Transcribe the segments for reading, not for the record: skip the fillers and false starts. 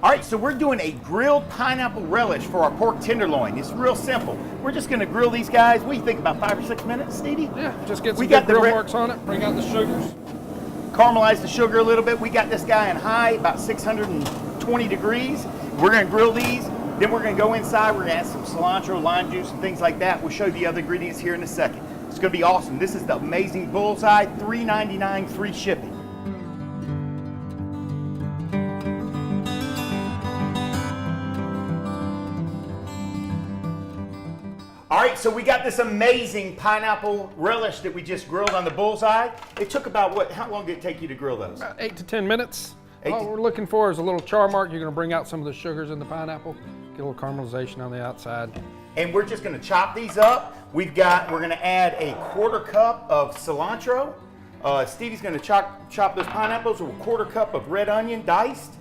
All right, so we're doing a grilled pineapple relish for our pork tenderloin. It's real simple. We're just gonna grill these guys. What do you think, about 5 or 6 minutes, Stevie? Yeah, just get some good grill marks on it, bring out the sugars. Caramelize the sugar a little bit. We got this guy in high, about 620 degrees. We're gonna grill these, then we're gonna go inside, we're gonna add some cilantro, lime juice, and things like that. We'll show you the other ingredients here in a second. It's gonna be awesome. This is the amazing Bullseye, $3.99 free shipping. All right, so we got this amazing pineapple relish that we just grilled on the Bullseye. It took about, how long did it take you to grill those? About 8 to 10 minutes. All we're looking for is a little char mark. You're gonna bring out some of the sugars in the pineapple, get a little caramelization on the outside. And we're just gonna chop these up. We're gonna add a 1/4 cup of cilantro. Stevie's gonna chop those pineapples with a 1/4 cup of red onion diced,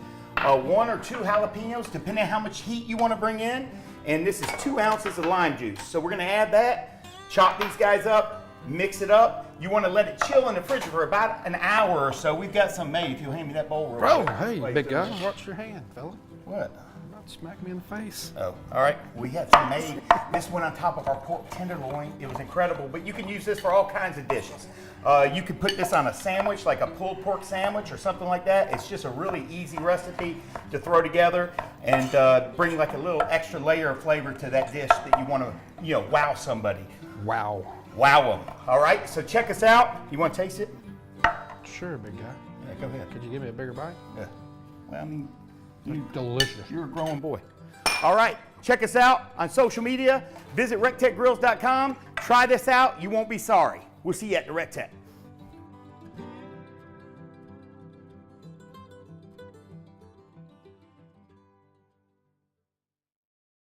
1 or 2 jalapeños, depending on how much heat you wanna bring in. And this is 2 ounces of lime juice. So we're gonna add that, chop these guys up, mix it up. You wanna let it chill in the fridge for about an hour or so. We've got some made. If you'll hand me that bowl real quick. Oh, hey, big guy, watch your hand, fella. What? Don't smack me in the face. Oh, all right. We had some made. This went on top of our pork tenderloin. It was incredible, but you can use this for all kinds of dishes. You could put this on a sandwich, like a pulled pork sandwich or something like that. It's just a really easy recipe to throw together and bring like a little extra layer of flavor to that dish that you want to, wow somebody. Wow. Wow them. All right, so check us out. You want to taste it? Sure, big guy. Yeah, go ahead. Could you give me a bigger bite? Yeah. Well, I mean, delicious. You're a growing boy. All right, check us out on social media. Visit rectechgrills.com. Try this out. You won't be sorry. We'll see you at the Rec Tech.